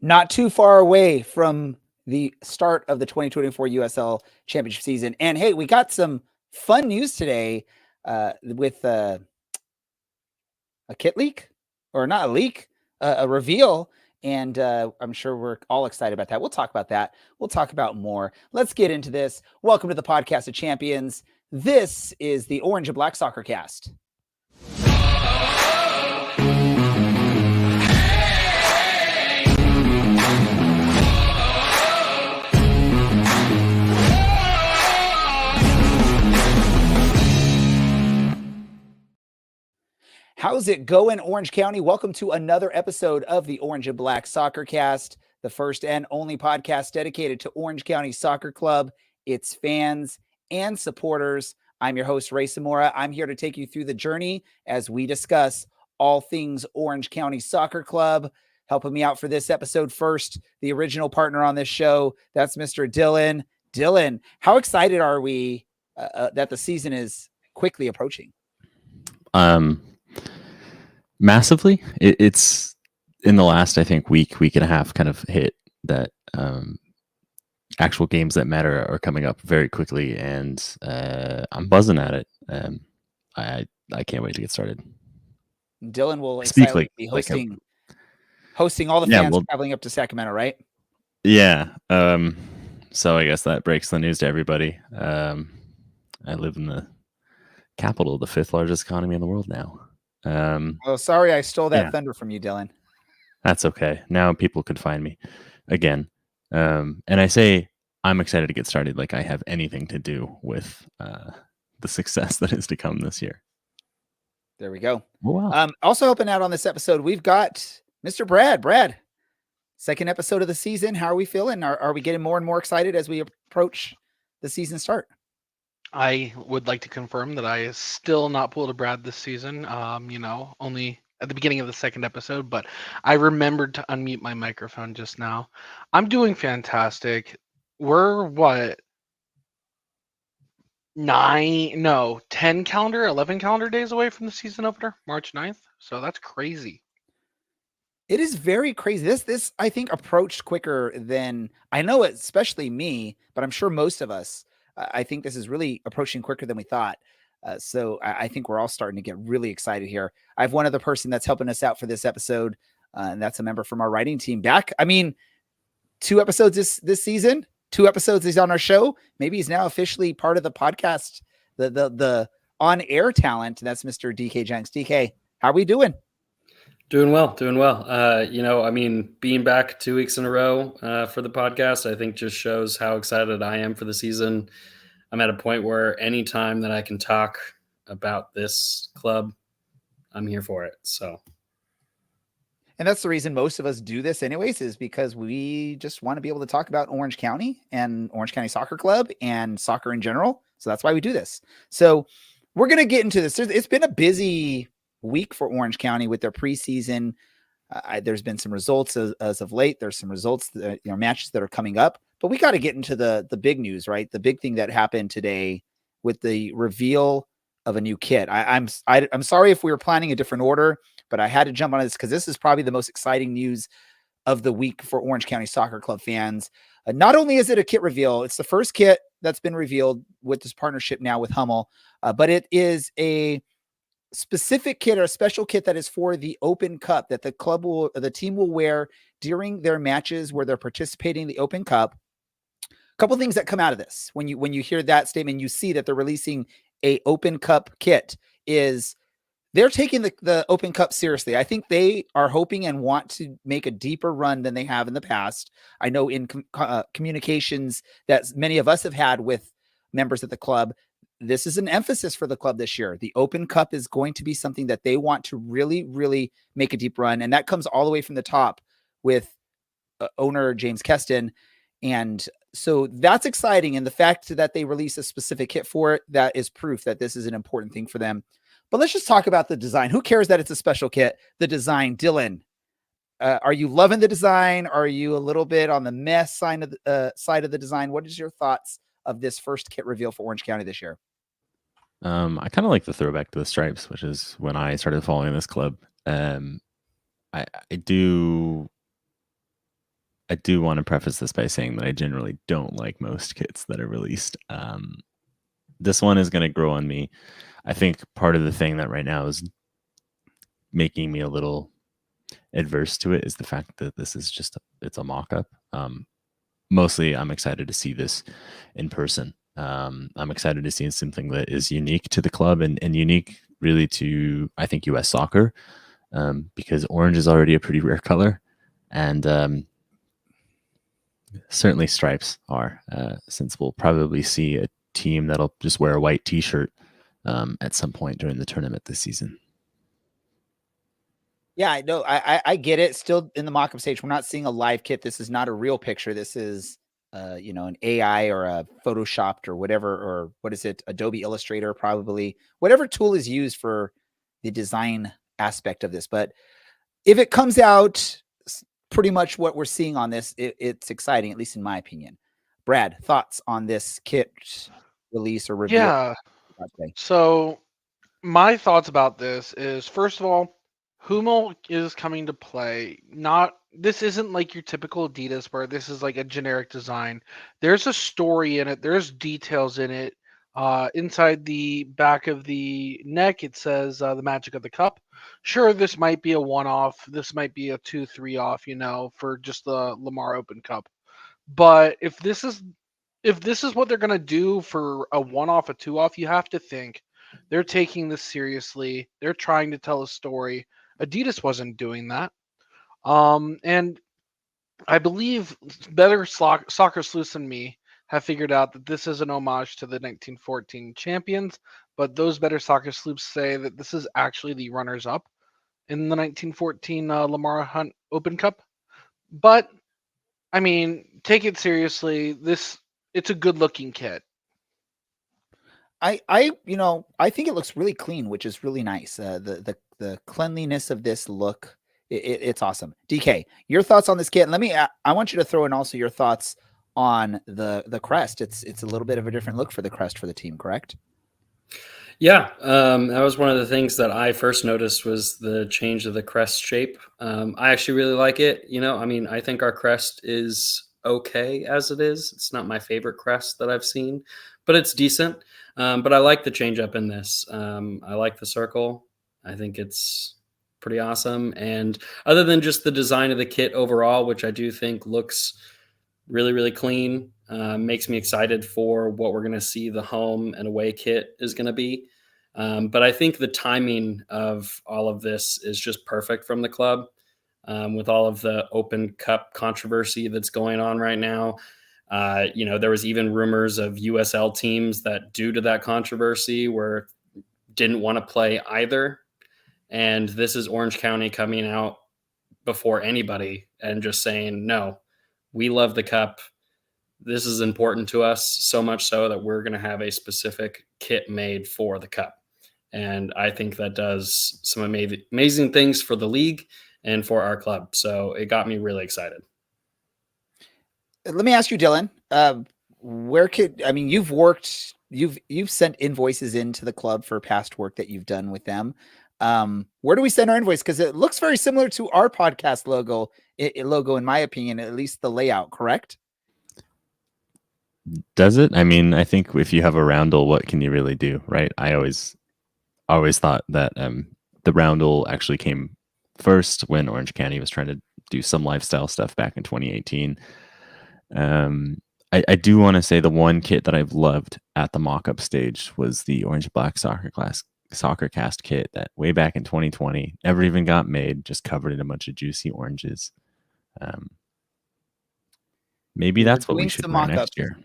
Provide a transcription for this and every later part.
not too far away from the start of the 2024 USL Championship season. And hey, we got some fun news today with a kit leak, or not a leak, a reveal. And I'm sure we're all excited about that. We'll talk about that. We'll talk about more. Let's get into this. Welcome to the Podcast of Champions. This is the Orange and Black Soccer Cast. How's it going, Orange County? Welcome to another episode of the Orange and Black Soccer Cast, the first and only podcast dedicated to Orange County Soccer Club, its fans, and supporters. I'm your host, Ray Samora. I'm here to take you through the journey as we discuss all things Orange County Soccer Club. Helping me out for this episode first, the original partner on this show, that's Mr. Dylan. Dylan, how excited are we that the season is quickly approaching? Massively. It's in the last, I think, week and a half kind of hit that actual games that matter are coming up very quickly, and I'm buzzing at it. I can't wait to get started. Dylan will be hosting all the fans traveling up to Sacramento, right? Yeah. So I guess that breaks the news to everybody. I live in the capital of the 5th largest economy in the world now. Sorry I stole that thunder from you, Dylan. That's okay. Now people could find me again. And I say I'm excited to get started like I have anything to do with the success that is to come this year. There we go. Oh, wow. Also helping out on this episode, we've got Mr. Brad. Brad, second episode of the season. How are we feeling? Are we getting more and more excited as we approach the season start? I would like to confirm that I still not pulled a Brad this season. Only at the beginning of the second episode, but I remembered to unmute my microphone just now. I'm doing fantastic. We're 11 calendar days away from the season opener, March 9th. So that's crazy. It is very crazy. This I think approached quicker than I know it, especially me, but I'm sure most of us. I think this is really approaching quicker than we thought. So I think we're all starting to get really excited here. I have one other person that's helping us out for this episode, and that's a member from our writing team back. I mean, 2 episodes this season, 2 episodes he's on our show. Maybe he's now officially part of the podcast, the on-air talent. That's Mr. DK Jenks. DK, how are we doing? Doing well. Being back 2 weeks in a row for the podcast, I think just shows how excited I am for the season. I'm at a point where anytime that I can talk about this club, I'm here for it. So, and that's the reason most of us do this anyways, is because we just want to be able to talk about Orange County and Orange County Soccer Club and soccer in general. So that's why we do this. So we're going to get into this. It's been a busy week for Orange County with their preseason. There's been some results as of late. There's some results, matches that are coming up, but we got to get into the big news, right? The big thing that happened today with the reveal of a new kit. I'm sorry if we were planning a different order, but I had to jump on this because this is probably the most exciting news of the week for Orange County Soccer Club fans. Not only is it a kit reveal, it's the first kit that's been revealed with this partnership now with Hummel, but it is a specific kit or a special kit that is for the Open Cup that the team will wear during their matches where they're participating in the Open Cup. A couple things that come out of this when you hear that statement, you see that they're releasing a Open Cup kit, is they're taking the Open Cup seriously. I think they are hoping and want to make a deeper run than they have in the past. I know in communications that many of us have had with members of the club, this is an emphasis for the club this year. The Open Cup is going to be something that they want to really, really make a deep run. And that comes all the way from the top with owner James Keston. And so that's exciting. And the fact that they release a specific kit for it, that is proof that this is an important thing for them. But let's just talk about the design. Who cares that it's a special kit? The design. Dylan, are you loving the design? Are you a little bit on the mess side of the design? What is your thoughts of this first kit reveal for Orange County this year? I kind of like the throwback to the stripes, which is when I started following this club. I do I do want to preface this by saying that I generally don't like most kits that are released. This one is going to grow on me. I think part of the thing that right now is making me a little adverse to it is the fact that this is it's a mock-up. Mostly I'm excited to see this in person. I'm excited to see something that is unique to the club and unique really to, I think, US soccer, because orange is already a pretty rare color, and certainly stripes are, since we'll probably see a team that'll just wear a white t-shirt at some point during the tournament this season. Yeah, I know. I get it. Still in the mock-up stage, we're not seeing a live kit. This is not a real picture. This is, an AI or a photoshopped or whatever, or what is it? Adobe Illustrator, probably whatever tool is used for the design aspect of this. But if it comes out pretty much what we're seeing on this, it's exciting, at least in my opinion. Brad, thoughts on this kit release or review? Yeah. So my thoughts about this is, first of all, Hummel is coming to play. This isn't like your typical Adidas where this is like a generic design. There's a story in it. There's details in it. Inside the back of the neck, it says the magic of the cup. Sure, this might be a one-off. This might be a 2-3 off, for just the Lamar Open Cup. But if this is what they're gonna do for a one-off, a two-off, you have to think they're taking this seriously. They're trying to tell a story. Adidas wasn't doing that. And I believe better soccer sleuths than me have figured out that this is an homage to the 1914 champions, but those better soccer sleuths say that this is actually the runners-up in the 1914 Lamar Hunt Open Cup. But, I mean, take it seriously. It's a good-looking kit. I think it looks really clean, which is really nice. The cleanliness of this look, it's awesome. DK, your thoughts on this kit? And I want you to throw in also your thoughts on the crest. It's a little bit of a different look for the crest for the team, correct? Yeah, that was one of the things that I first noticed was the change of the crest shape. I actually really like it. I think our crest is okay as it is. It's not my favorite crest that I've seen, but it's decent. But I like the change up in this. I like the circle. I think it's pretty awesome. And other than just the design of the kit overall, which I do think looks really, really clean, makes me excited for what we're going to see the home and away kit is going to be. But I think the timing of all of this is just perfect from the club, with all of the Open Cup controversy that's going on right now. There was even rumors of USL teams that, due to that controversy, didn't want to play either. And this is Orange County coming out before anybody and just saying, no, we love the cup. This is important to us, so much so that we're going to have a specific kit made for the cup. And I think that does some amazing things for the league and for our club. So it got me really excited. Let me ask you, Dylan, you've sent invoices into the club for past work that you've done with them. Where do we send our invoice? Because it looks very similar to our podcast logo, in my opinion, at least the layout, correct? Does it? I mean, I think if you have a roundel, what can you really do, right? I always thought that the roundel actually came first when Orange County was trying to do some lifestyle stuff back in 2018. I do want to say the one kit that I've loved at the mock-up stage was the Orange Black Soccer Cast kit that way back in 2020 never even got made, just covered in a bunch of juicy oranges. Maybe that's what we should wear next year.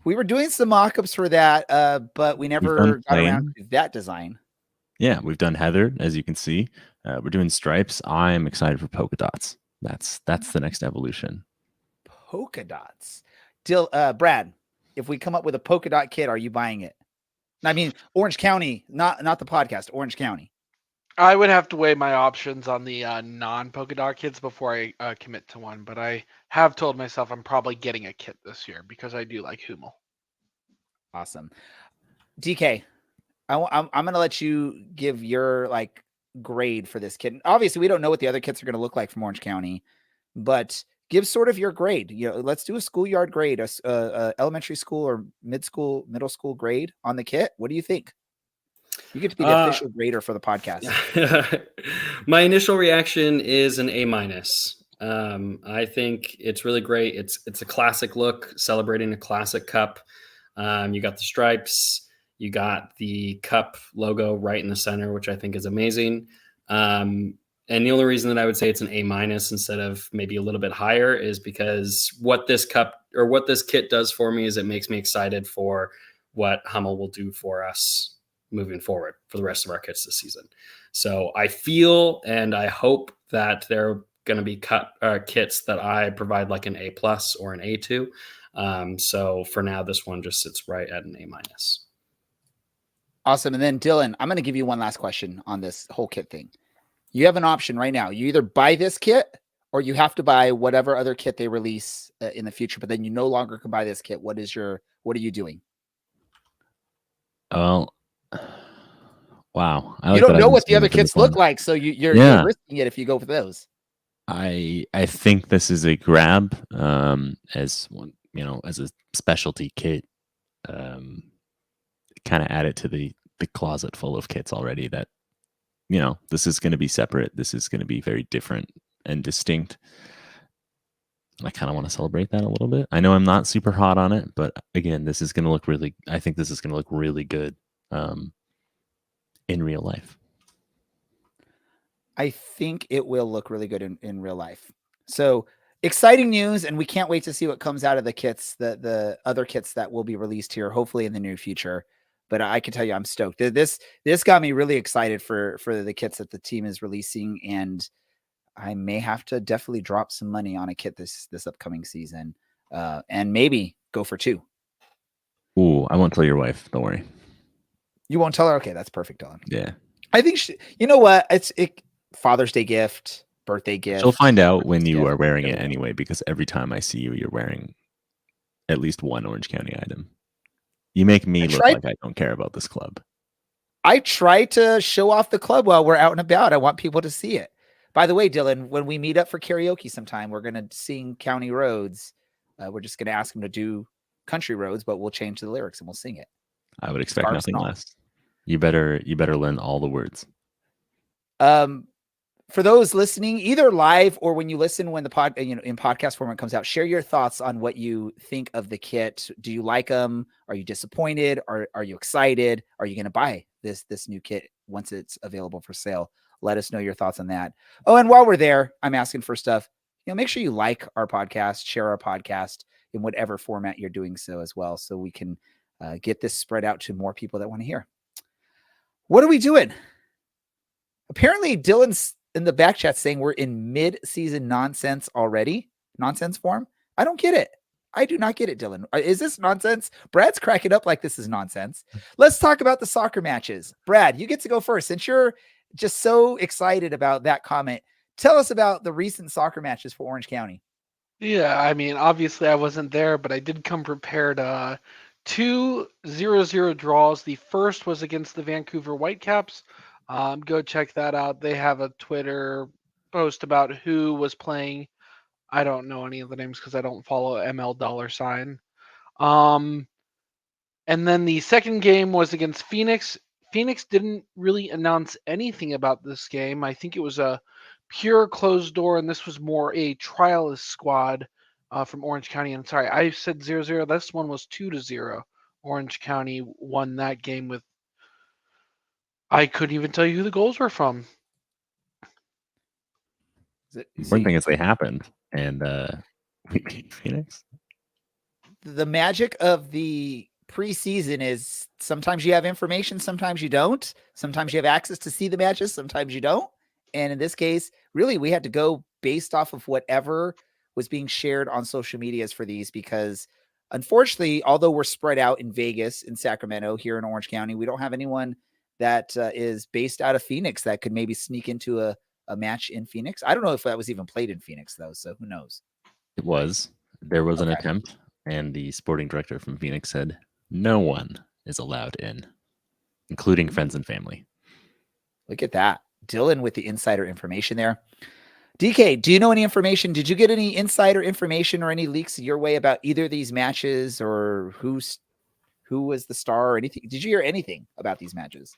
We were doing some mock-ups for that, but we never got around to that design. Yeah, we've done Heather, as you can see. We're doing stripes. I'm excited for polka dots. That's the next evolution. Polka dots. Brad, if we come up with a polka dot kit, are you buying it? I mean, Orange County, not the podcast, Orange County. I would have to weigh my options on the non-polka dot kits before I commit to one, but I have told myself I'm probably getting a kit this year because I do like Hummel. Awesome. DK, I'm going to let you give your grade for this kit. Obviously, we don't know what the other kits are going to look like from Orange County, but give sort of your grade. Let's do a schoolyard grade, a elementary school or middle school grade on the kit. What do you think? You get to be the official grader for the podcast. My initial reaction is an A-. I think it's really great. It's a classic look, celebrating a classic cup. You got the stripes, you got the cup logo right in the center, which I think is amazing. And the only reason that I would say it's an A- instead of maybe a little bit higher is because what this kit does for me is it makes me excited for what Hummel will do for us moving forward for the rest of our kits this season. So I feel and I hope that they're going to be kits that I provide like an A+ or an A2. So for now, this one just sits right at an A-. Awesome. And then Dylan, I'm going to give you one last question on this whole kit thing. You have an option right now. You either buy this kit or you have to buy whatever other kit they release in the future, but then you no longer can buy this kit. What are you doing? Well, wow. You don't know what the other kits look like, so you're risking it if you go for those. I think this is a grab as one, as a specialty kit. Kind of add it to the closet full of kits already that, this is going to be separate. This is going to be very different and distinct. I kind of want to celebrate that a little bit. I know I'm not super hot on it, but again, I think this is going to look really good in real life. I think it will look really good in real life. So exciting news, and we can't wait to see what comes out of the kits, the other kits that will be released here, hopefully in the near future. But I can tell you, I'm stoked. This got me really excited for the kits that the team is releasing, and I may have to definitely drop some money on a kit this upcoming season, and maybe go for 2. Ooh, I won't tell your wife. Don't worry. You won't tell her? Okay, that's perfect, Dylan. Yeah. I think you know what? It's Father's Day gift, birthday gift. She'll find out when you are wearing it anyway, because every time I see you, you're wearing at least one Orange County item. You make me look like I don't care about this club. I try to show off the club while we're out and about. I want people to see it. By the way, Dylan, when we meet up for karaoke sometime, we're going to sing County Roads. We're just going to ask them to do Country Roads, but we'll change the lyrics and we'll sing it. I would expect nothing less. You better learn all the words. For those listening, either live or when you listen, when the in podcast format comes out, share your thoughts on what you think of the kit. Do you like them? Are you disappointed? Are you excited? Are you going to buy this new kit once it's available for sale? Let us know your thoughts on that. Oh, and while we're there, I'm asking for stuff. Make sure you like our podcast, share our podcast in whatever format you're doing so as well, so we can get this spread out to more people that want to hear. What are we doing? Apparently, Dylan's in the back chat saying we're in mid-season nonsense already. Nonsense form. I don't get it. I do not get it, Dylan. Is this nonsense? Brad's cracking up like this is nonsense. Let's talk about the soccer matches. Brad, you get to go first. Since you're just so excited about that comment, tell us about the recent soccer matches for Orange County. Yeah, I mean, obviously I wasn't there, but I did come prepared. 2 0-0 draws. The first was against the Vancouver Whitecaps. Go check that out. They have a Twitter post about who was playing. I don't know any of the names because I don't follow ML$. And then the second game was against Phoenix. Phoenix didn't really announce anything about this game. I think it was a pure closed door, and this was more a trialist squad from Orange County. And sorry, I said 0-0. This one was 2-0. Orange County won that game with, I couldn't even tell you who the goals were from. One thing is they happened, and we beat Phoenix. The magic of the preseason is sometimes you have information, sometimes you don't. Sometimes you have access to see the matches, sometimes you don't. And in this case, really, we had to go based off of whatever was being shared on social medias for these, because unfortunately, although we're spread out in Vegas, in Sacramento, here in Orange County, we don't have anyone that is based out of Phoenix that could maybe sneak into a match in Phoenix. I don't know if that was even played in Phoenix, though, so who knows? It was. There was an attempt, and the sporting director from Phoenix said no one is allowed in, including friends and family. Look at that. Dylan with the insider information there. DK, do you know any information? Did you get any insider information or any leaks your way about either of these matches, or who was the star or anything? Did you hear anything about these matches?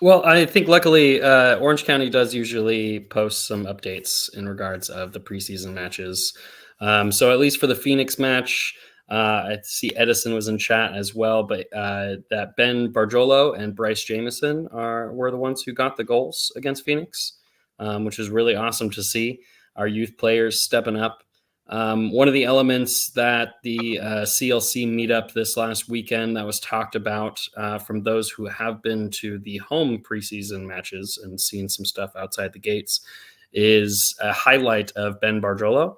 Well, I think luckily Orange County does usually post some updates in regards of the preseason matches. So at least for the Phoenix match, I see Edison was in chat as well, but that Ben Barjolo and Bryce Jamison were the ones who got the goals against Phoenix, which is really awesome to see. Our youth players stepping up. One of the elements that the CLC meetup this last weekend that was talked about from those who have been to the home preseason matches and seen some stuff outside the gates is a highlight of Ben Barjolo,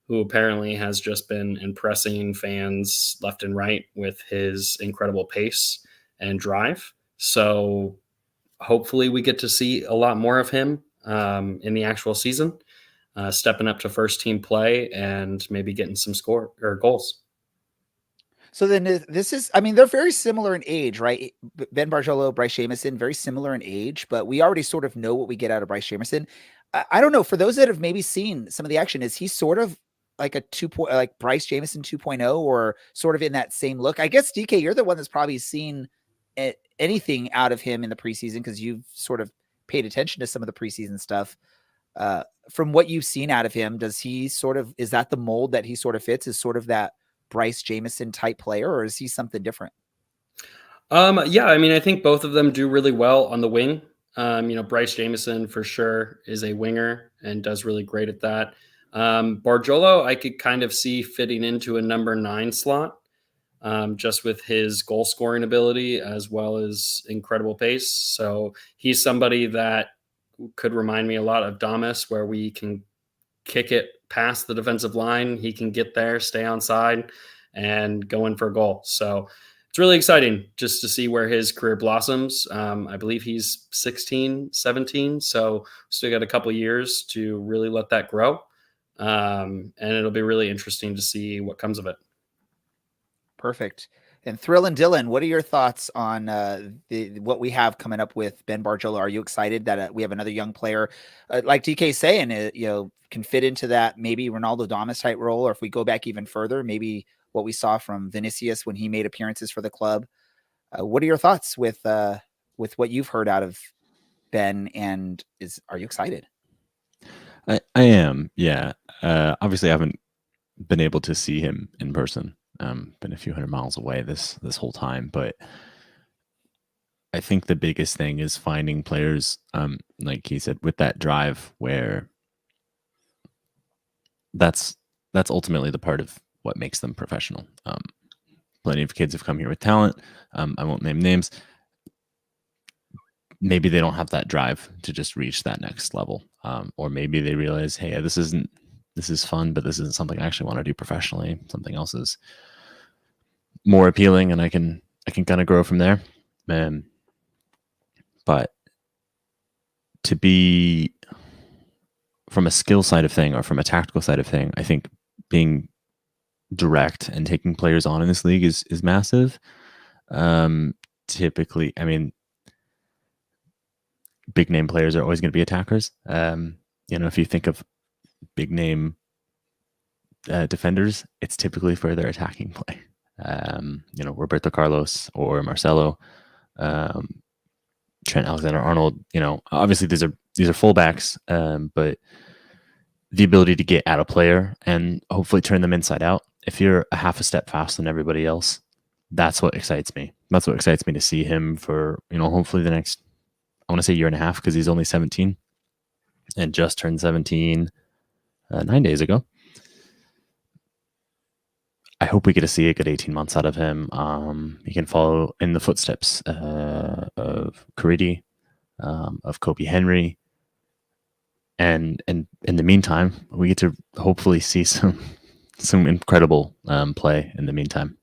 who apparently has just been impressing fans left and right with his incredible pace and drive. So hopefully we get to see a lot more of him in the actual season. Stepping up to first team play and maybe getting some score or goals. So then this is, I mean, they're very similar in age, right? Ben Barjolo, Bryce Jamison, very similar in age, but we already sort of know what we get out of Bryce Jamison. I don't know, for those that have maybe seen some of the action, is he sort of like a like Bryce Jamison 2.0, or sort of in that same look? I guess DK, you're the one that's probably seen anything out of him in the preseason, because you've sort of paid attention to some of the preseason stuff. From what you've seen out of him, is that the mold that he sort of fits, is sort of that Bryce Jamison type player, or is he something different? Yeah, I mean, I think both of them do really well on the wing. Bryce Jamison for sure is a winger and does really great at that. Barjolo, I could kind of see fitting into a number 9 slot, just with his goal scoring ability as well as incredible pace. So he's somebody that could remind me a lot of Damas, where we can kick it past the defensive line. He can get there, stay on side, and go in for a goal. So it's really exciting just to see where his career blossoms. I believe he's 16, 17. So still got a couple years to really let that grow. And it'll be really interesting to see what comes of it. Perfect. And Thrill and Dylan, what are your thoughts on what we have coming up with Ben Barjolo? Are you excited that we have another young player, like DK saying, can fit into that maybe Ronaldo Damas type role, or if we go back even further, maybe what we saw from Vinicius when he made appearances for the club? What are your thoughts with what you've heard out of Ben, and are you excited? I am, yeah. Obviously, I haven't been able to see him in person. Been a few hundred miles away this whole time, but I think the biggest thing is finding players, like he said, with that drive, where that's ultimately the part of what makes them professional. Plenty of kids have come here with talent. I won't name names. Maybe they don't have that drive to just reach that next level, or maybe they realize, hey, this is fun, but this isn't something I actually want to do professionally. Something else is more appealing, and I can kind of grow from there. But to be from a skill side of thing or from a tactical side of thing, I think being direct and taking players on in this league is massive. Typically, I mean, big name players are always going to be attackers. If you think of big name defenders, it's typically for their attacking play. Roberto Carlos or Marcelo, Trent Alexander-Arnold. Obviously these are fullbacks, but the ability to get at a player and hopefully turn them inside out. If you're a half a step faster than everybody else, that's what excites me. That's what excites me to see him for, hopefully the next, I want to say year and a half, because he's only 17 and just turned 17 9 days ago. I hope we get to see a good 18 months out of him. He can follow in the footsteps of Caridi, of Kobe Henry. And in the meantime, we get to hopefully see some incredible play in the meantime.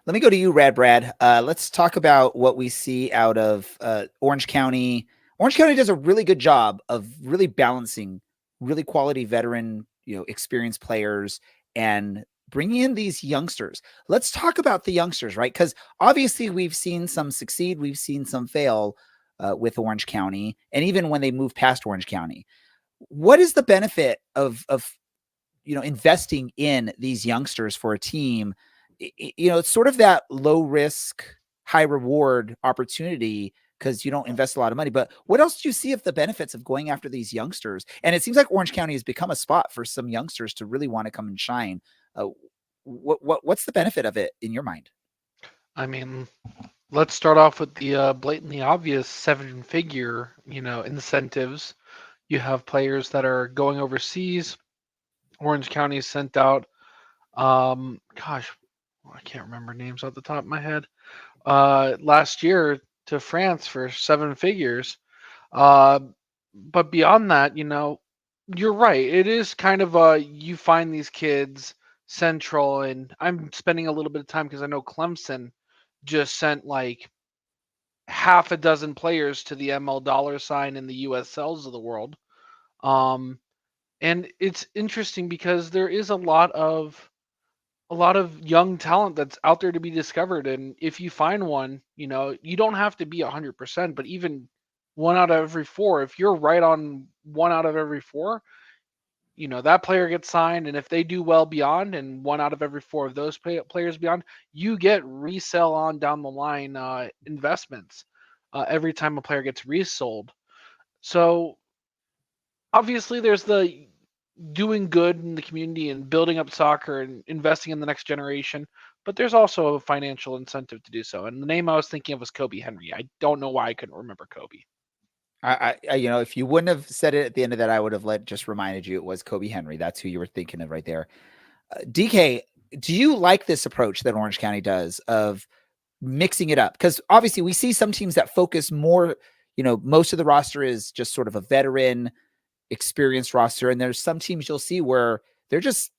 Let me go to you, Rad Brad. Let's talk about what we see out of Orange County. Orange County does a really good job of really balancing really quality veteran, experienced players and bringing in these youngsters. Let's talk about the youngsters, right? Because obviously we've seen some succeed, we've seen some fail with Orange County, and even when they move past Orange County. what is the benefit of investing in these youngsters for a team? It's sort of that low risk, high reward opportunity because you don't invest a lot of money. But what else do you see of the benefits of going after these youngsters? And it seems like Orange County has become a spot for some youngsters to really want to come and shine. What's the benefit of it in your mind? I mean, let's start off with the blatantly obvious 7-figure, incentives. You have players that are going overseas. Orange County sent out, gosh, I can't remember names off the top of my head. Last year to France for 7 figures. But beyond that, you're right. It is kind of you find these kids central, and I'm spending a little bit of time because I know Clemson just sent like half a dozen players to the ML dollar sign in the USLs of the world. And it's interesting because there is a lot of young talent that's out there to be discovered. And if you find one, you don't have to be 100%, but even 1 out of every 4, if you're right on 1 out of every 4, that player gets signed. And if they do well beyond, and 1 out of every 4 of those players beyond, you get resell on down the line investments every time a player gets resold. So obviously there's the doing good in the community and building up soccer and investing in the next generation, but there's also a financial incentive to do so. And the name I was thinking of was Kobe Henry. I don't know why I couldn't remember Kobe. I if you wouldn't have said it at the end of that, I would have just reminded you it was Kobe Henry. That's who you were thinking of right there. DK, do you like this approach that Orange County does of mixing it up? Because obviously we see some teams that focus more, most of the roster is just sort of a veteran experienced roster. And there's some teams you'll see where they're just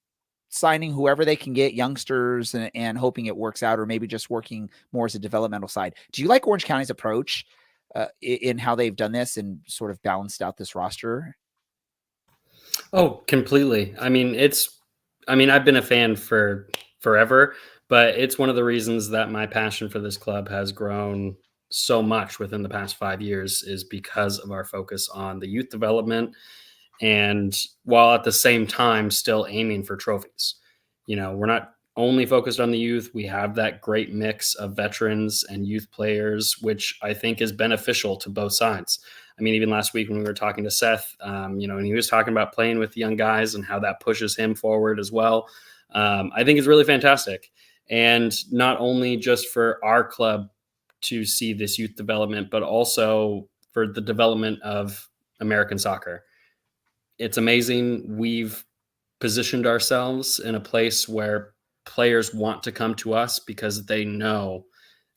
signing whoever they can get, youngsters, and hoping it works out, or maybe just working more as a developmental side. Do you like Orange County's approach in how they've done this and sort of balanced out this roster? Oh, completely. I mean, I've been a fan for forever, but it's one of the reasons that my passion for this club has grown so much within the past 5 years is because of our focus on the youth development. And while at the same time still aiming for trophies, we're not only focused on the youth. We have that great mix of veterans and youth players, which I think is beneficial to both sides. I mean, even last week when we were talking to Seth, and he was talking about playing with young guys and how that pushes him forward as well. I think it's really fantastic. And not only just for our club to see this youth development, but also for the development of American soccer. It's amazing. We've positioned ourselves in a place where players want to come to us because they know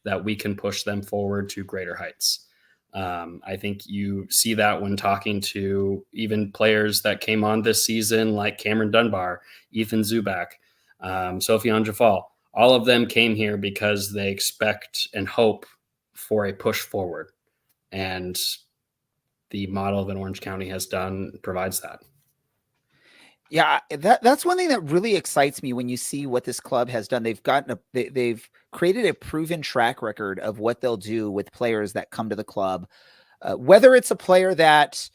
that we can push them forward to greater heights. I think you see that when talking to even players that came on this season, like Cameron Dunbar, Ethan Zubak, Sofiane Jafal. All of them came here because they expect and hope for a push forward. And the model that Orange County has done provides that. Yeah, that's one thing that really excites me when you see what this club has done. They've created a proven track record of what they'll do with players that come to the club, whether it's a player that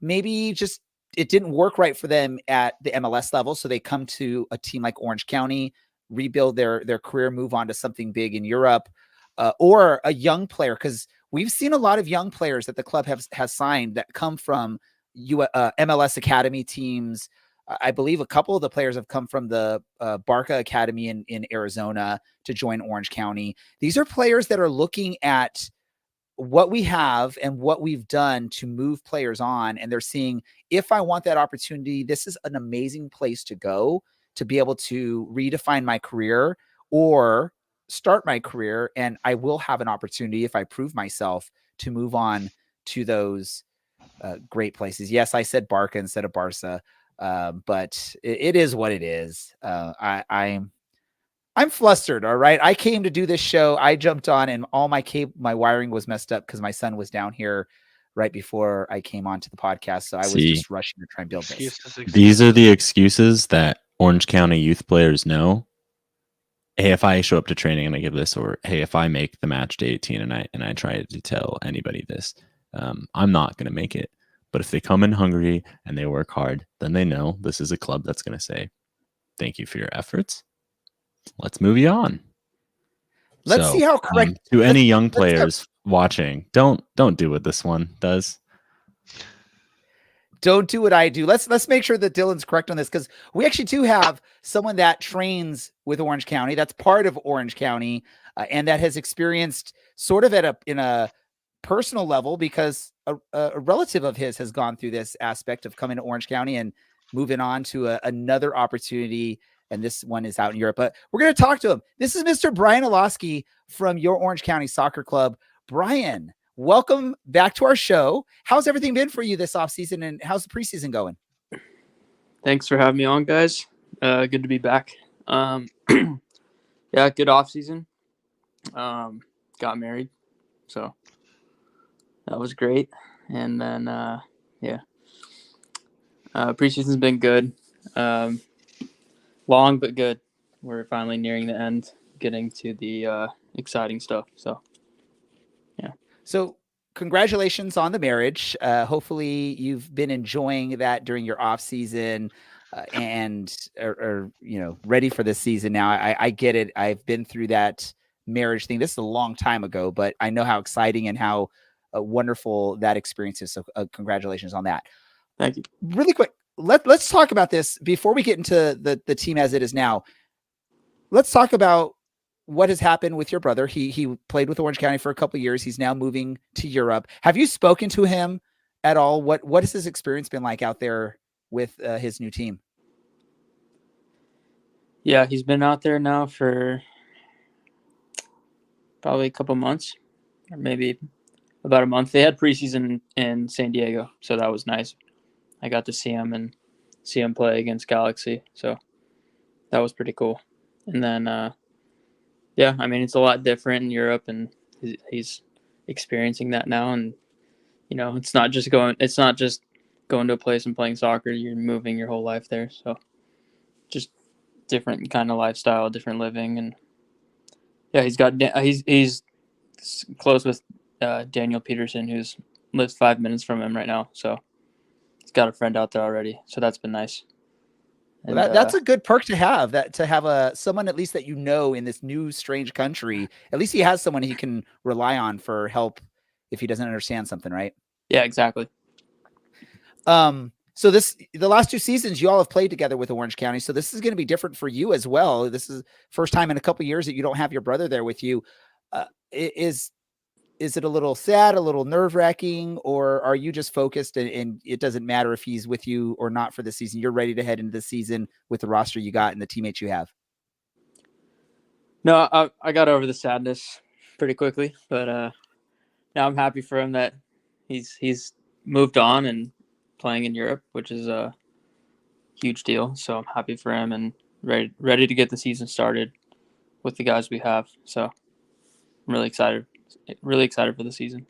maybe just it didn't work right for them at the MLS level, so they come to a team like Orange County, rebuild their career, move on to something big in Europe, or a young player, because we've seen a lot of young players that the club has signed that come from MLS academy teams. I believe a couple of the players have come from the Barca Academy in Arizona to join Orange County. These are players that are looking at what we have and what we've done to move players on. And they're seeing, if I want that opportunity, this is an amazing place to go to be able to redefine my career or start my career. And I will have an opportunity, if I prove myself, to move on to those great places. Yes, I said Barca instead of Barca. But it is what it is. I'm flustered. All right. I came to do this show. I jumped on and all my wiring was messed up because my son was down here right before I came onto the podcast. So I was just rushing to try and build this. These are the excuses that Orange County youth players know. Hey, if I show up to training and I give this, or hey, if I make the match to 18 and I try to tell anybody this, I'm not going to make it. But if they come in hungry and they work hard, then they know this is a club that's going to say, thank you for your efforts. Let's move you on. Let's see how correct. To any young let's see how- players watching, don't do what this one does. Don't do what I do. Let's make sure that Dylan's correct on this, because we actually do have someone that trains with Orange County. That's part of Orange County, and that has experienced sort of in a personal level, because a relative of his has gone through this aspect of coming to Orange County and moving on to another opportunity. And this one is out in Europe, but we're going to talk to him. This is Mr. Brian Iloski from your Orange County Soccer Club. Brian, welcome back to our show. How's everything been for you this offseason, and how's the preseason going? Thanks for having me on, guys. Good to be back. Yeah, good offseason. Got married, so that was great. And then, preseason's been good. Long but good. We're finally nearing the end, getting to the exciting stuff. So, yeah. So congratulations on the marriage. Hopefully you've been enjoying that during your off season and are ready for this season now. I get it. I've been through that marriage thing. This is a long time ago, but I know how exciting and how wonderful that experience is. So congratulations on that. Thank you. Really quick. Let's talk about this before we get into the team as it is now. Let's talk about what has happened with your brother. He played with Orange County for a couple of years. He's now moving to Europe. Have you spoken to him at all? What has his experience been like out there with his new team? Yeah, he's been out there now for probably a couple months, or maybe about a month. They had preseason in San Diego, so that was nice. I got to see him play against Galaxy, so that was pretty cool. And then, yeah, I mean, it's a lot different in Europe, and he's experiencing that now. And it's not just going to a place and playing soccer. You're moving your whole life there, so just different kind of lifestyle, different living, and yeah, he's close with Daniel Peterson, who's lives 5 minutes from him right now, so. He's got a friend out there already, so that's been nice. And, well, that's a good perk to have. That to have someone at least that in this new strange country. At least he has someone he can rely on for help if he doesn't understand something, right? Yeah, exactly. So the last 2 seasons you all have played together with Orange County, so this is going to be different for you as well. This is first time in a couple of years that you don't have your brother there with you. Is it a little sad, a little nerve-wracking, or are you just focused and it doesn't matter if he's with you or not for the season? You're ready to head into the season with the roster you got and the teammates you have? No, I got over the sadness pretty quickly, but now I'm happy for him that he's moved on and playing in Europe, which is a huge deal. So I'm happy for him and ready to get the season started with the guys we have. So I'm really excited for the season.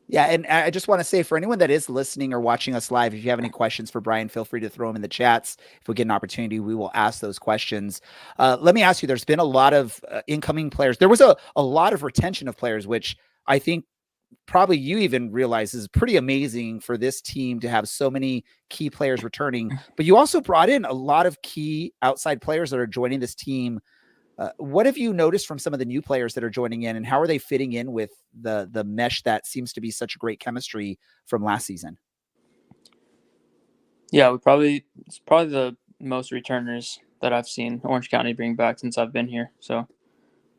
Yeah, and I just want to say, for anyone that is listening or watching us live, if you have any questions for Brian, feel free to throw them in the chats. If we get an opportunity, we will ask those questions. Let me ask you, there's been a lot of incoming players. There was a lot of retention of players, which I think probably you even realize is pretty amazing for this team to have so many key players returning. But you also brought in a lot of key outside players that are joining this team. What have you noticed from some of the new players that are joining in, and how are they fitting in with the mesh that seems to be such great chemistry from last season? Yeah, it's probably the most returners that I've seen Orange County bring back since I've been here. So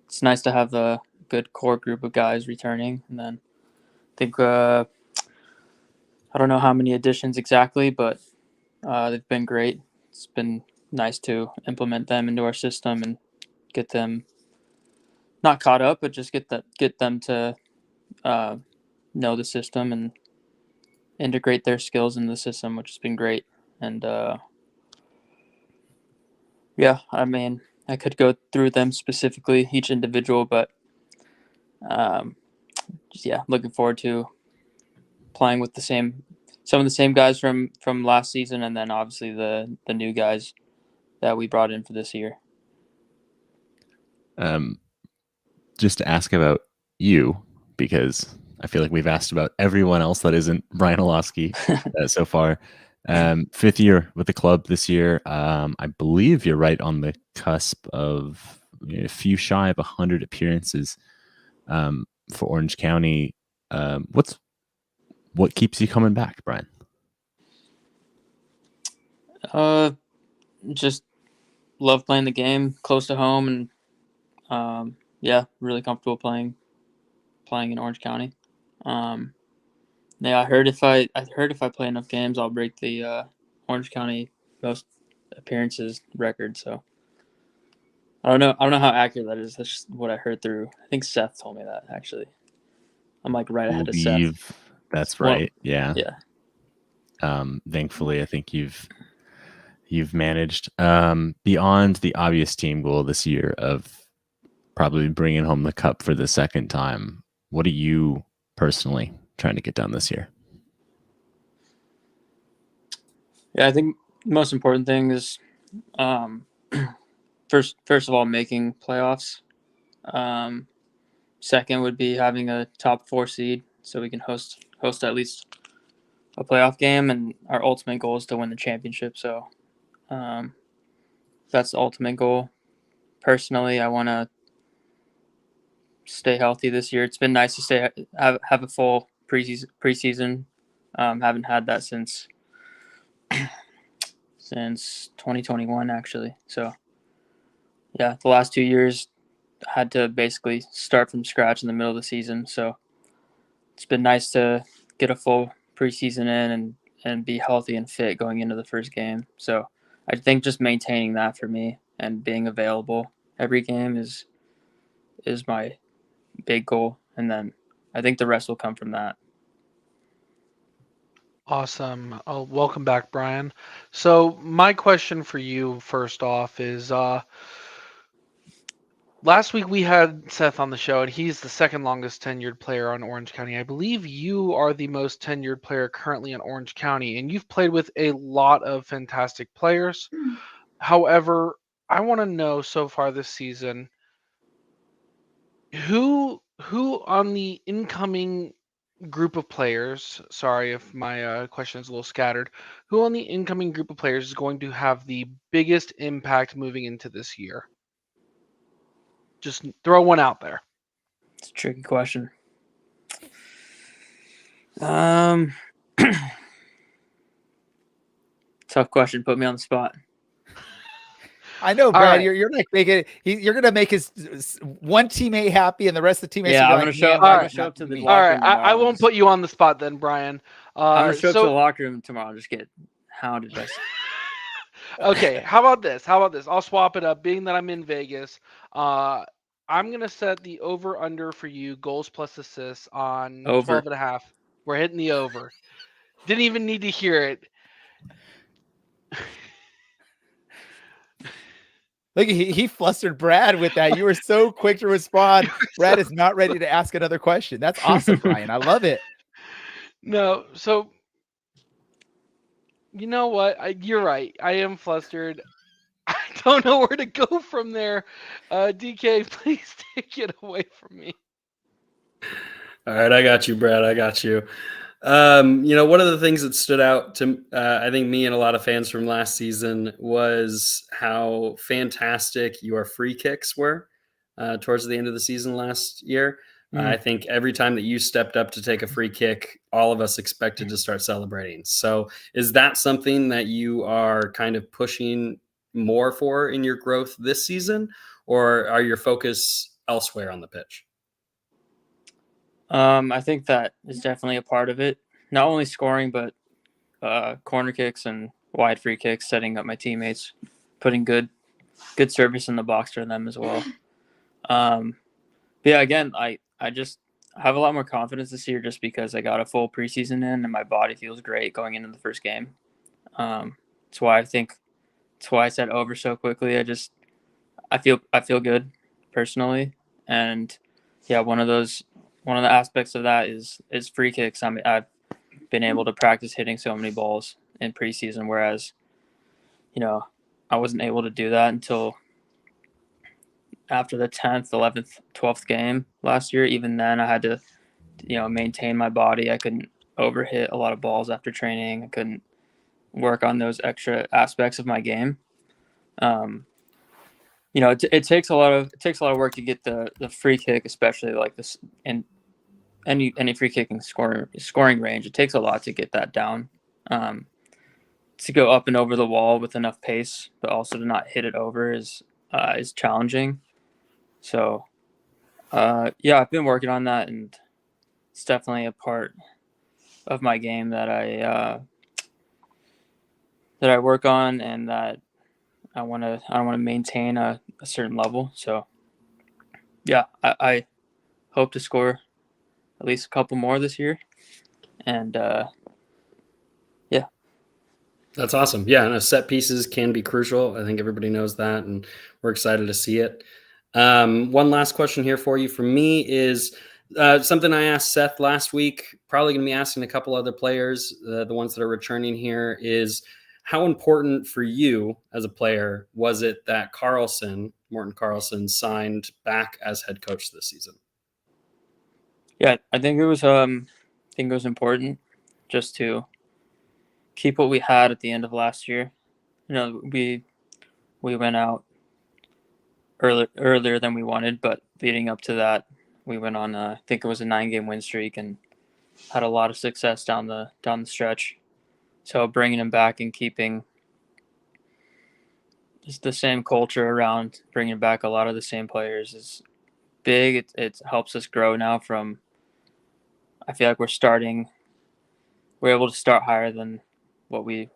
it's nice to have a good core group of guys returning. And then I think I don't know how many additions exactly, but they've been great. It's been nice to implement them into our system and get them not caught up, but just get them to know the system and integrate their skills in the system, which has been great. And yeah, I mean, I could go through them specifically, each individual, but looking forward to playing with some of the same guys from last season, and then obviously the new guys that we brought in for this year. Just to ask about you, because I feel like we've asked about everyone else that isn't Brian Iloski so far. 5th year with the club this year. I believe you're right on the cusp of a few shy of 100 appearances for Orange County. What keeps you coming back, Brian? Just love playing the game close to home, and really comfortable playing in Orange County. I heard if I play enough games, I'll break the Orange County most appearances record. So I don't know how accurate that is. That's just what I heard through. I think Seth told me that, actually. I'm like right ahead of Seth. That's right. Yeah. Thankfully, I think you've managed beyond the obvious team goal this year of probably bringing home the cup for the second time. What are you personally trying to get done this year? Yeah, I think the most important thing is first of all, making playoffs. Second would be having a top 4 seed so we can host at least a playoff game, and our ultimate goal is to win the championship. So that's the ultimate goal. Personally, I want to stay healthy this year. It's been nice to have a full preseason. Haven't had that since 2021, actually. So yeah, the last 2 years I had to basically start from scratch in the middle of the season. So it's been nice to get a full preseason in and be healthy and fit going into the first game. So I think just maintaining that for me and being available every game is my big goal. And then I think the rest will come from that. Awesome. Welcome back, Brian. So my question for you first off is last week we had Seth on the show, and he's the second longest tenured player on Orange County. I believe you are the most tenured player currently in Orange County, and you've played with a lot of fantastic players. However, I want to know so far this season, who on the incoming group of players, sorry if my question is a little scattered, who on the incoming group of players is going to have the biggest impact moving into this year? Just throw one out there. It's a tricky question. Tough question. Put me on the spot. I know, Brad. Right. You're like making you're gonna make his one teammate happy, and the rest of the teammates. Yeah, are I'm like, gonna "Man, show up to the All locker right, room I tomorrow. won't put you on the spot then, Brian. I'm gonna show up to the locker room tomorrow and just get hounded by. Okay, how about this? I'll swap it up. Being that I'm in Vegas, I'm gonna set the over/under for you, goals plus assists on Over. 12.5. We're hitting the over. Didn't even need to hear it. Look, he flustered Brad with that. You were so quick to respond. Brad is not ready to ask another question. That's awesome, Brian. I love it. No, so you know what? You're right. I am flustered. I don't know where to go from there. DK, please take it away from me. All right, I got you, Brad. I got you. One of the things that stood out to I think me and a lot of fans from last season was how fantastic your free kicks were towards the end of the season last year. I think every time that you stepped up to take a free kick, all of us expected to start celebrating. So is that something that you are kind of pushing more for in your growth this season, or are your focus elsewhere on the pitch? I think that is definitely a part of it. Not only scoring, but corner kicks and wide free kicks, setting up my teammates, putting good service in the box for them as well. But yeah, again, I just have a lot more confidence this year just because I got a full preseason in and my body feels great going into the first game. That's why I said over so quickly. I feel good personally, and yeah, one of the aspects of that is free kicks. I've been able to practice hitting so many balls in preseason, whereas I wasn't able to do that until after the 10th, 11th, 12th game last year. Even then, I had to maintain my body. I couldn't overhit a lot of balls after training. I couldn't work on those extra aspects of my game. It takes a lot of work to get the free kick, especially like this, and any free kicking scoring range. It takes a lot to get that down. To go up and over the wall with enough pace, but also to not hit it over is challenging. So, I've been working on that, and it's definitely a part of my game that I work on, and that I want to maintain a certain level. So, I hope to score at least a couple more this year, and That's awesome. Yeah, and set pieces can be crucial. I think everybody knows that, and we're excited to see it. One last question here for you. For me is something I asked Seth last week. Probably going to be asking a couple other players, the ones that are returning here, is how important for you as a player was it that Morten Carlson, signed back as head coach this season? Yeah, I think it was important just to keep what we had at the end of last year. We went out earlier than we wanted, but leading up to that, we went on I think it was a 9-game win streak and had a lot of success down the stretch. So bringing him back and keeping just the same culture around, bringing back a lot of the same players is big. It helps us grow now. I feel like we're able to start higher than what we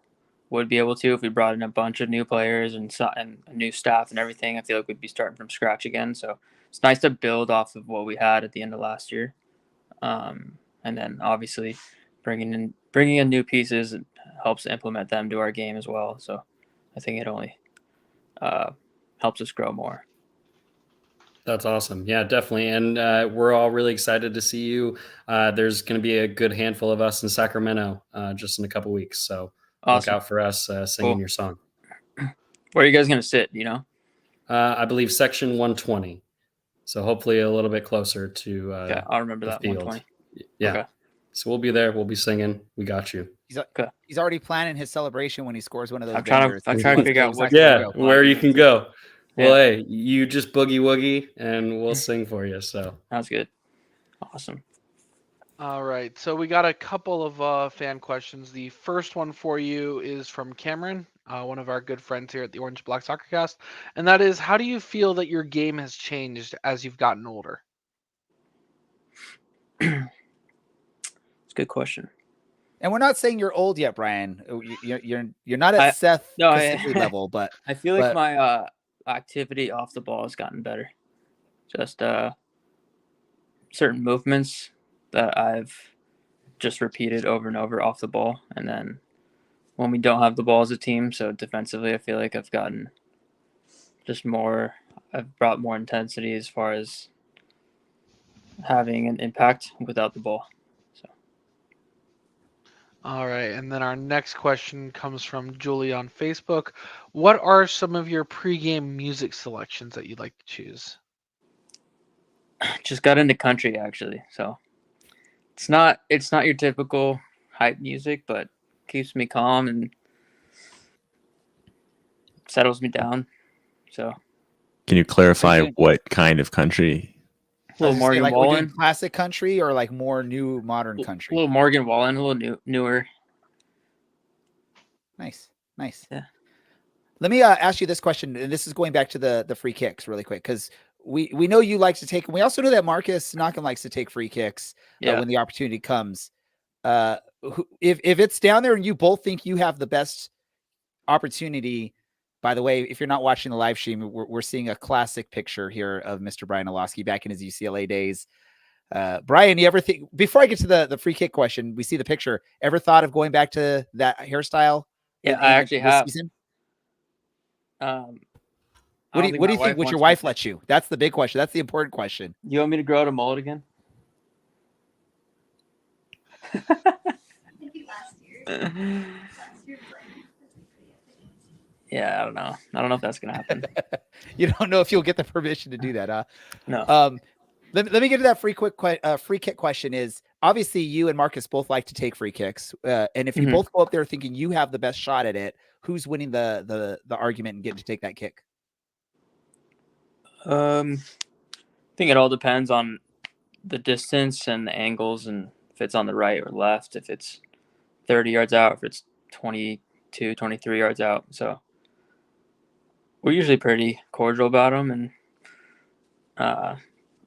would be able to if we brought in a bunch of new players and a new staff and everything. I feel like we'd be starting from scratch again. So it's nice to build off of what we had at the end of last year, and then obviously bringing in new pieces helps implement them to our game as well. So I think it only helps us grow more. That's awesome. Yeah, definitely. And we're all really excited to see you. There's going to be a good handful of us in Sacramento just in a couple weeks. So Awesome. Look out for us singing your song. Where are you guys going to sit? I believe section 120. So hopefully a little bit closer to okay, I'll remember that field. 120. Yeah. Okay. So we'll be there. We'll be singing. We got you. He's already planning his celebration when he scores one of those. I'm trying to figure out where you can go. Yeah. Well, hey, you just boogie woogie and we'll sing for you. So sounds good. Awesome. All right. So we got a couple of fan questions. The first one for you is from Cameron, one of our good friends here at the Orange Black Soccer Cast. And that is, how do you feel that your game has changed as you've gotten older? It's a good question. And we're not saying you're old yet, Brian. You're not at Seth level, but I feel like my activity off the ball has gotten better. Just certain movements that I've just repeated over and over off the ball, and then when we don't have the ball as a team, so defensively, I feel like I've gotten just more. I've brought more intensity as far as having an impact without the ball. All right, and then our next question comes from Julie on Facebook. What are some of your pregame music selections that you'd like to choose? Just got into country, actually, so it's not your typical hype music, but keeps me calm and settles me down. So, can you clarify what kind of country? A little Morgan Wallen, classic country, or like more new modern country. A little Morgan Wallen, a little newer. Nice. Yeah. Let me ask you this question, and this is going back to the free kicks really quick, because we know you like to take, and we also know that Marcus Knockin likes to take free kicks when the opportunity comes. If it's down there and you both think you have the best opportunity. By the way, if you're not watching the live stream, we're seeing a classic picture here of Mr. Brian Iloski back in his UCLA days. Brian, you ever think, before I get to the free kick question, we see the picture, ever thought of going back to that hairstyle? Yeah, I actually have. Season? What do you think? Would your wife let you? That's the big question. That's the important question. You want me to grow out a mullet again? Yeah, I don't know. I don't know if that's gonna happen. You don't know if you'll get the permission to do that, huh? No. Let me get to that free kick question. Is obviously you and Marcus both like to take free kicks, and if you both go up there thinking you have the best shot at it, who's winning the argument and getting to take that kick? I think it all depends on the distance and the angles, and if it's on the right or left, if it's 30 yards out, if it's 22, 23 yards out. So we're usually pretty cordial about them, and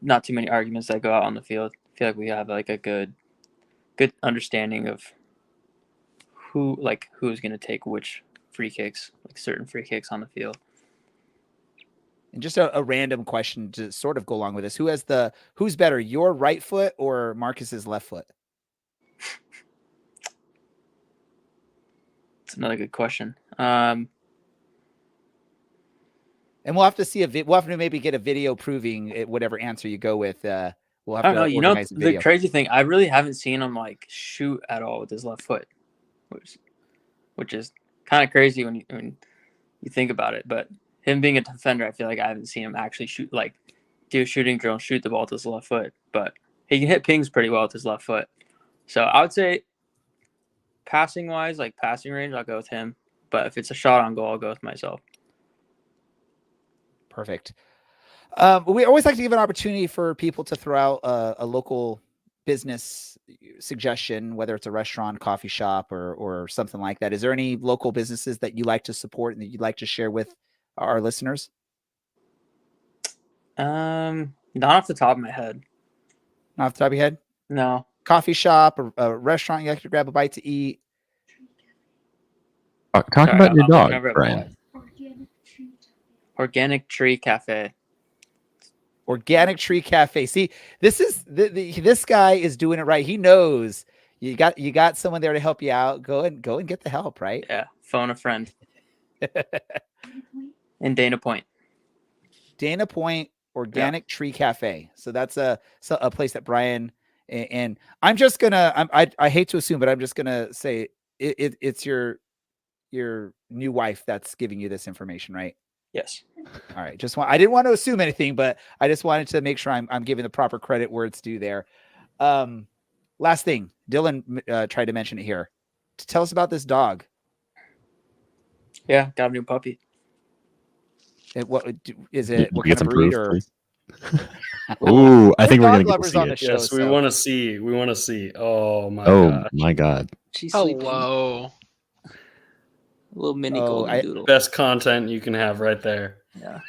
not too many arguments that go out on the field. I feel like we have like a good understanding of who's going to take which free kicks, like certain free kicks on the field. And just a random question to sort of go along with this: who's better, your right foot or Marcus's left foot? It's another good question. And we'll have to see we'll have to maybe get a video proving it, whatever answer you go with. We'll have I don't to know. You know, organize a video. the crazy thing, I really haven't seen him like shoot at all with his left foot, which is kind of crazy when you think about it. But him being a defender, I feel like I haven't seen him actually shoot, like do a shooting drill and shoot the ball with his left foot. But he can hit pings pretty well with his left foot. So I would say passing wise, like passing range, I'll go with him. But if it's a shot on goal, I'll go with myself. Perfect. We always like to give an opportunity for people to throw out a local business suggestion, whether it's a restaurant, coffee shop, or something like that. Is there any local businesses that you like to support and that you'd like to share with our listeners? Not off the top of my head. Not off the top of your head? No. Coffee shop or a restaurant you like to grab a bite to eat? Talk about your dog, Brian. Organic Tree Cafe. Organic Tree Cafe. See, this is this guy is doing it right. He knows you got someone there to help you out. Go and get the help, right? Yeah. Phone a friend. In Dana Point. Dana Point Organic Tree Cafe. So that's a place that Brian and I'm just gonna I hate to assume, but I'm just gonna say it's your new wife that's giving you this information, right? Yes. All right. I didn't want to assume anything, but I just wanted to make sure I'm giving the proper credit where it's due there. Last thing, Dylan tried to mention it here. Tell us about this dog. Yeah, got a new puppy. What is it? What kind of breed? Or... Ooh, I think we're gonna lovers get on to the see show. it. Yes, we want to see. We want to see. Oh my Oh god. my god. She's sleeping. Hello. A little mini golden doodle. Best content you can have right there. Yeah.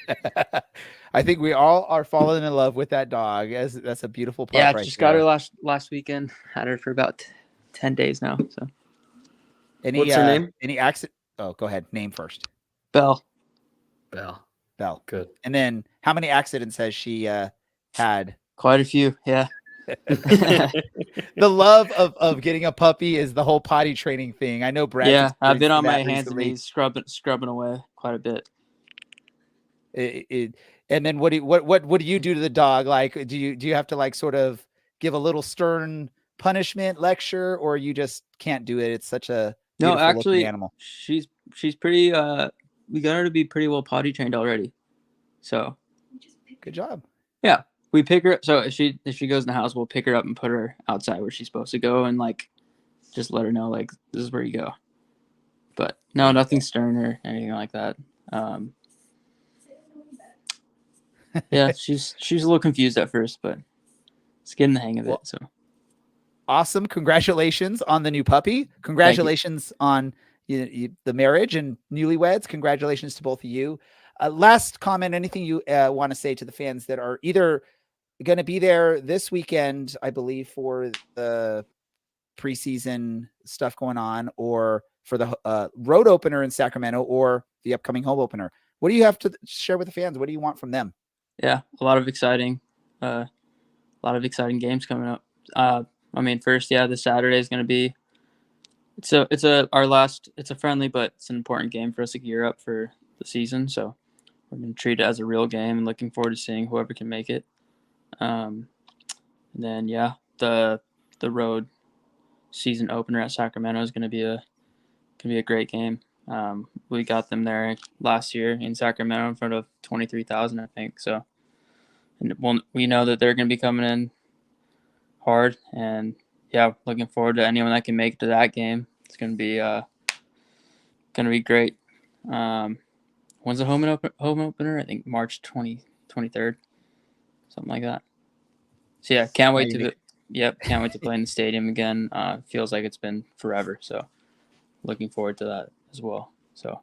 I think we all are falling in love with that dog. That's a beautiful pup. Yeah, right just there. got her last weekend. Had her for about 10 days now. So. What's her name? Any accident? Oh, go ahead. Name first. Belle. Belle. Good. And then how many accidents has she had? Quite a few. Yeah. The love of getting a puppy is the whole potty training thing. I know Brad. Yeah, I've been on my that hands and knees scrubbing away quite a bit. And then what do you do to the dog? Like, do you have to like sort of give a little stern punishment lecture, or you just can't do it? It's such a actually animal. She's pretty. We got her to be pretty well potty trained already. So good job. Yeah. We pick her up. So if she goes in the house, we'll pick her up and put her outside where she's supposed to go, and like just let her know like this is where you go. But no, nothing stern or anything like that. Yeah, she's a little confused at first, but it's getting the hang of it. So awesome! Congratulations on the new puppy. Congratulations on the marriage and newlyweds. Congratulations to both of you. Last comment. Anything you want to say to the fans that are either going to be there this weekend, I believe, for the preseason stuff going on, or for the road opener in Sacramento, or the upcoming home opener? What do you have to share with the fans? What do you want from them? Yeah, a lot of exciting games coming up. First, this Saturday is going to be. It's a friendly, but it's an important game for us to gear up for the season. So we're going to treat it as a real game, and looking forward to seeing whoever can make it. And then the road season opener at Sacramento is going to be a great game. We got them there last year in Sacramento in front of 23,000, I think. So and we know that they're going to be coming in hard, and yeah, looking forward to anyone that can make it to that game. It's going to be great. When's the home opener? I think March 23rd, something like that. So yeah, can't wait to play in the stadium again. Feels like it's been forever, so looking forward to that as well. So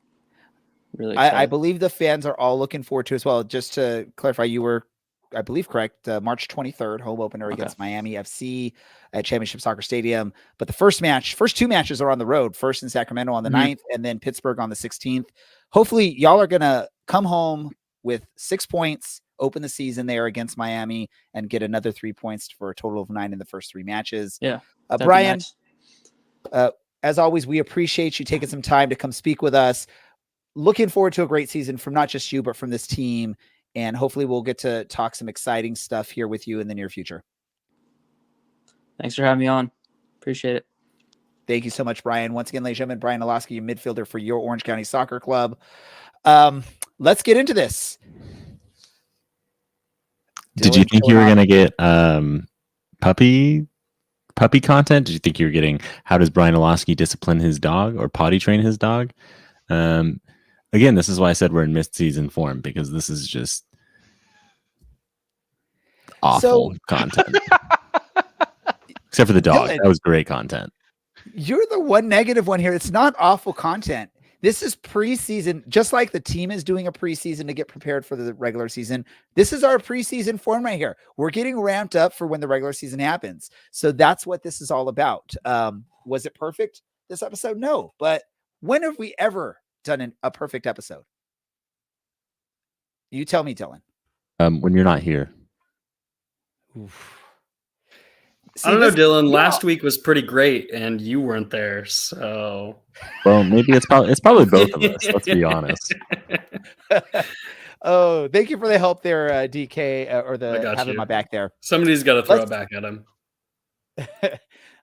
really excited. I believe the fans are all looking forward to as well. Just to clarify, you were, I believe, correct. March 23rd, home opener against Miami FC at Championship Soccer Stadium. But the first two matches are on the road. First in Sacramento on the 9th, and then Pittsburgh on the 16th. Hopefully, y'all are gonna come home with 6 points, open the season there against Miami, and get another 3 points for a total of 9 in the first 3 matches. Yeah, Brian, nice. As always, we appreciate you taking some time to come speak with us. Looking forward to a great season from not just you, but from this team. And hopefully we'll get to talk some exciting stuff here with you in the near future. Thanks for having me on. Appreciate it. Thank you so much, Brian. Once again, ladies and gentlemen, Brian Iloski, midfielder for your Orange County Soccer Club. Let's get into this. Did you think you were going to get puppy content? Did you think you were getting how does Brian Iloski discipline his dog or potty train his dog? Again, this is why I said we're in mid-season form, because this is just awful content. Except for the dog. That was great content. You're the one negative one here. It's not awful content. This is preseason, just like the team is doing a preseason to get prepared for the regular season. This is our preseason form right here. We're getting ramped up for when the regular season happens. So that's what this is all about. Was it perfect this episode? No. But when have we ever done a perfect episode? You tell me, Dylan. When you're not here. Oof. See, I don't know, Dylan. Last week was pretty great, and you weren't there. So, well, maybe it's probably both of us. Let's be honest. Oh, thank you for the help there, DK, or the having my back there. Somebody's got to throw it back at him.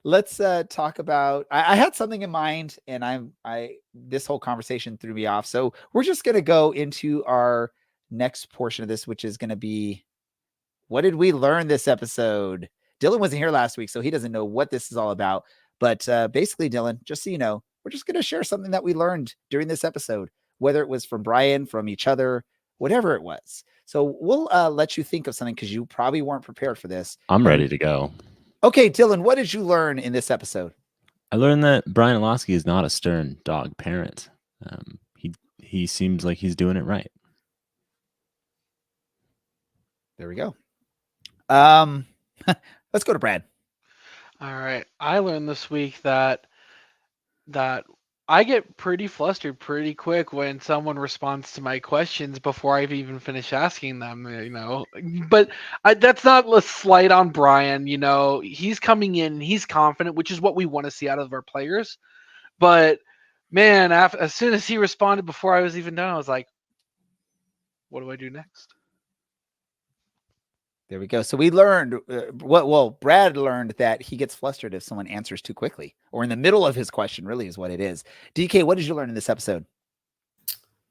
Let's talk about. I had something in mind, and this whole conversation threw me off. So we're just gonna go into our next portion of this, which is gonna be, what did we learn this episode? Dylan wasn't here last week, so he doesn't know what this is all about. But basically, Dylan, just so you know, we're just going to share something that we learned during this episode, whether it was from Brian, from each other, whatever it was. So we'll let you think of something because you probably weren't prepared for this. I'm ready to go. Okay, Dylan, what did you learn in this episode? I learned that Brian Iloski is not a stern dog parent. He seems like he's doing it right. There we go. Let's go to Brad. All right. I learned this week that I get pretty flustered pretty quick when someone responds to my questions before I've even finished asking them, But that's not a slight on Brian, He's coming in, he's confident, which is what we want to see out of our players. But, man, as soon as he responded before I was even done, I was like, what do I do next? There we go. So we learned Brad learned that he gets flustered if someone answers too quickly or in the middle of his question, really is what it is. DK, what did you learn in this episode?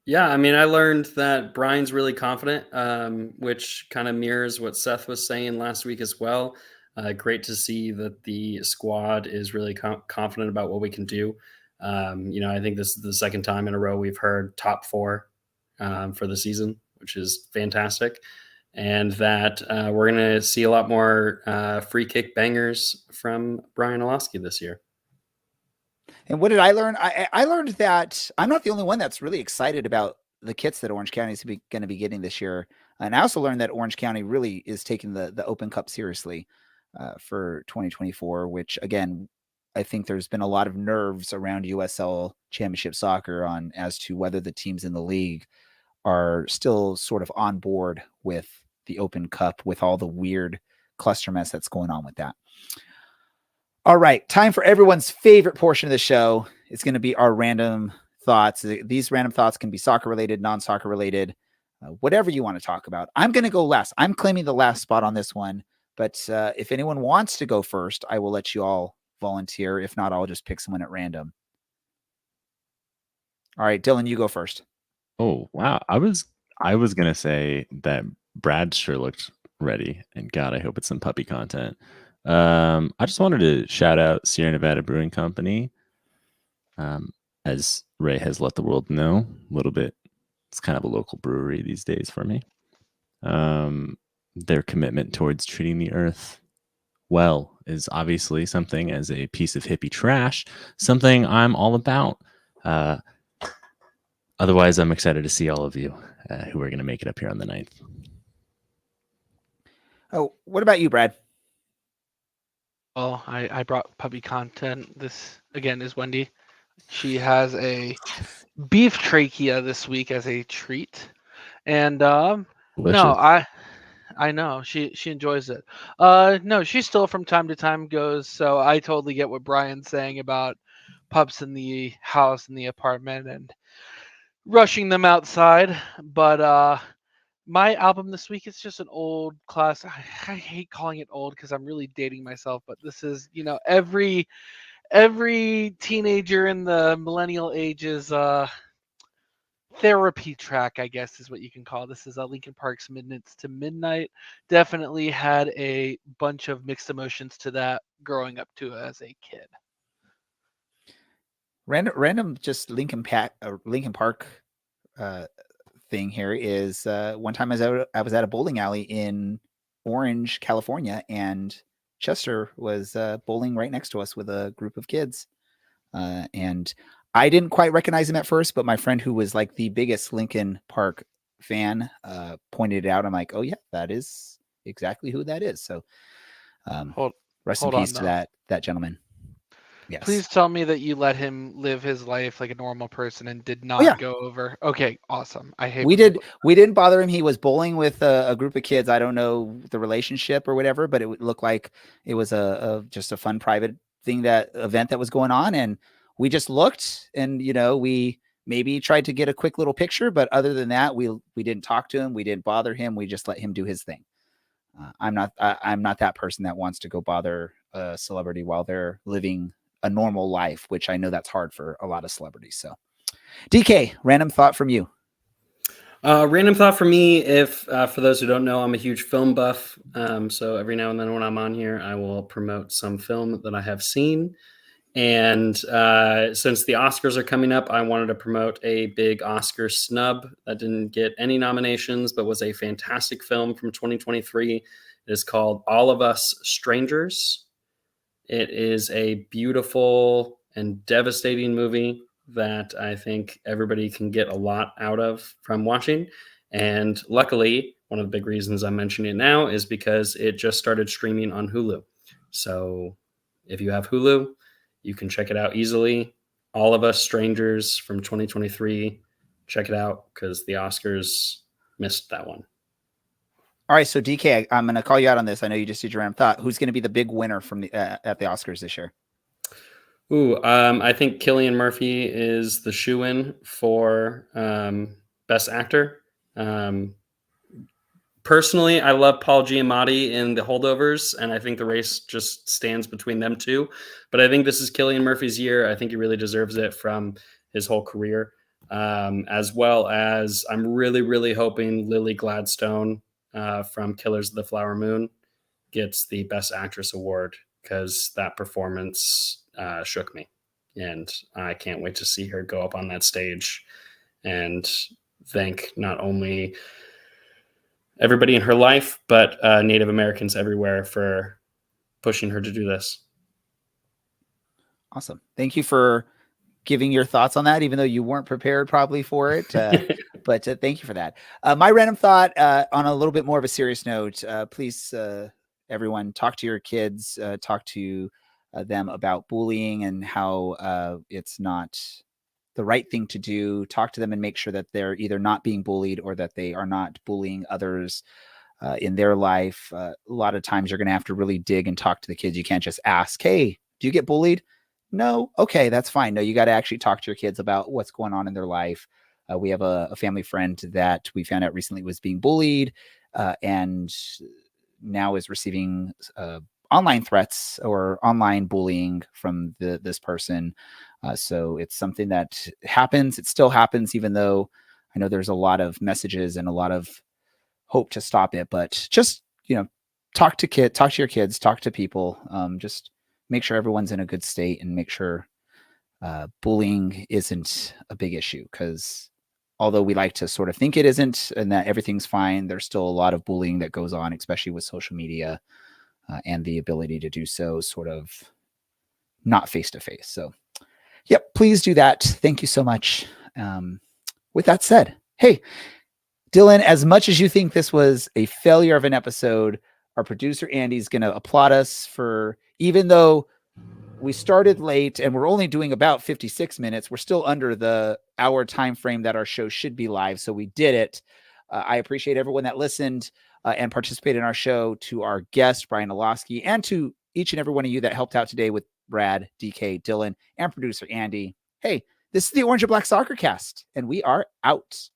Yeah, I mean, I learned that Brian's really confident, which kind of mirrors what Seth was saying last week as well. Great to see that the squad is really confident about what we can do. I think this is the second time in a row we've heard top 4 for the season, which is fantastic. And that we're going to see a lot more free kick bangers from Brian Iloski this year. And what did I learn? I learned that I'm not the only one that's really excited about the kits that Orange County is going to be getting this year. And I also learned that Orange County really is taking the Open Cup seriously for 2024, which, again, I think there's been a lot of nerves around USL Championship Soccer as to whether the teams in the league are still sort of on board with the Open Cup, with all the weird cluster mess that's going on with that. All right, time for everyone's favorite portion of the show. It's going to be our random thoughts. These random thoughts can be soccer related, non-soccer related, whatever you want to talk about. I'm going to go last. I'm claiming the last spot on this one, but if anyone wants to go first, I will let you all volunteer. If not, I'll just pick someone at random. All right, Dylan, you go first. Oh, wow. I was going to say that Brad sure looked ready, and God, I hope it's some puppy content. I just wanted to shout out Sierra Nevada Brewing Company. As Ray has let the world know a little bit, it's kind of a local brewery these days for me. Their commitment towards treating the earth well is obviously something, as a piece of hippie trash, something I'm all about. Otherwise, I'm excited to see all of you who are going to make it up here on the 9th. Oh, what about you, Brad? Well, I brought puppy content. This again is Wendy. She has a beef trachea this week as a treat, and no, Delicious. I know she enjoys it. No, she still from time to time goes. So I totally get what Brian's saying about pups in the house and the apartment and rushing them outside. But my album this week is just an old class. I hate calling it old because I'm really dating myself, but this is, every teenager in the millennial ages therapy track, I guess is what you can call. This is Linkin Park's Minutes to Midnight. Definitely had a bunch of mixed emotions to that growing up to as a kid. Random just Linkin Park thing here is one time I was at a bowling alley in Orange, California, and Chester was bowling right next to us with a group of kids. And I didn't quite recognize him at first, but my friend who was like the biggest Linkin Park fan pointed it out. I'm like, oh yeah, that is exactly who that is. So rest in peace to that gentleman. Yes. Please tell me that you let him live his life like a normal person and did not go over. Okay, awesome. I hate. We didn't bother him. He was bowling with a group of kids. I don't know the relationship or whatever, but it would look like it was just a fun private event that was going on, and we just looked, and we maybe tried to get a quick little picture, but other than that, we didn't talk to him. We didn't bother him. We just let him do his thing. I'm not that person that wants to go bother a celebrity while they're living a normal life, which I know that's hard for a lot of celebrities. So DK, random thought from you. Random thought for me, if for those who don't know, I'm a huge film buff. So every now and then when I'm on here, I will promote some film that I have seen. And since the Oscars are coming up, I wanted to promote a big Oscar snub that didn't get any nominations, but was a fantastic film from 2023. It is called All of Us Strangers. It is a beautiful and devastating movie that I think everybody can get a lot out of from watching. And luckily, one of the big reasons I'm mentioning it now is because it just started streaming on Hulu. So if you have Hulu, you can check it out easily. All of Us Strangers from 2023. Check it out because the Oscars missed that one. All right, so DK, I'm going to call you out on this. I know you just did your random thought. Who's going to be the big winner from the at the Oscars this year? I think Cillian Murphy is the shoo-in for Best Actor. Personally, I love Paul Giamatti in The Holdovers, and I think the race just stands between them two. But I think this is Cillian Murphy's year. I think he really deserves it from his whole career, as well as I'm really, really hoping Lily Gladstone from Killers of the Flower Moon gets the Best Actress award because that performance shook me. And I can't wait to see her go up on that stage and thank not only everybody in her life, but Native Americans everywhere for pushing her to do this. Awesome. Thank you for giving your thoughts on that, even though you weren't prepared probably for it. But thank you for that. My random thought on a little bit more of a serious note, please, everyone, talk to your kids, talk to them about bullying and how it's not the right thing to do. Talk to them and make sure that they're either not being bullied or that they are not bullying others in their life. A lot of times you're going to have to really dig and talk to the kids. You can't just ask, hey, do you get bullied? No. Okay, that's fine. No, you got to actually talk to your kids about what's going on in their life. We have a family friend that we found out recently was being bullied and now is receiving online threats or online bullying from this person. So it's something that happens. It still happens, even though I know there's a lot of messages and a lot of hope to stop it. But just talk to your kids, talk to people, just make sure everyone's in a good state and make sure bullying isn't a big issue, because although we like to sort of think it isn't and that everything's fine, there's still a lot of bullying that goes on, especially with social media and the ability to do so sort of not face to face. So, yep, please do that. Thank you so much. With that said, hey, Dylan, as much as you think this was a failure of an episode, our producer Andy's going to applaud us for, even though we started late and we're only doing about 56 minutes, we're still under the hour time frame that our show should be live. So we did it. I appreciate everyone that listened and participated in our show, to our guest, Brian Iloski, and to each and every one of you that helped out today with Brad, DK, Dylan, and producer Andy. Hey, this is the Orange and Black Soccer Cast, and we are out.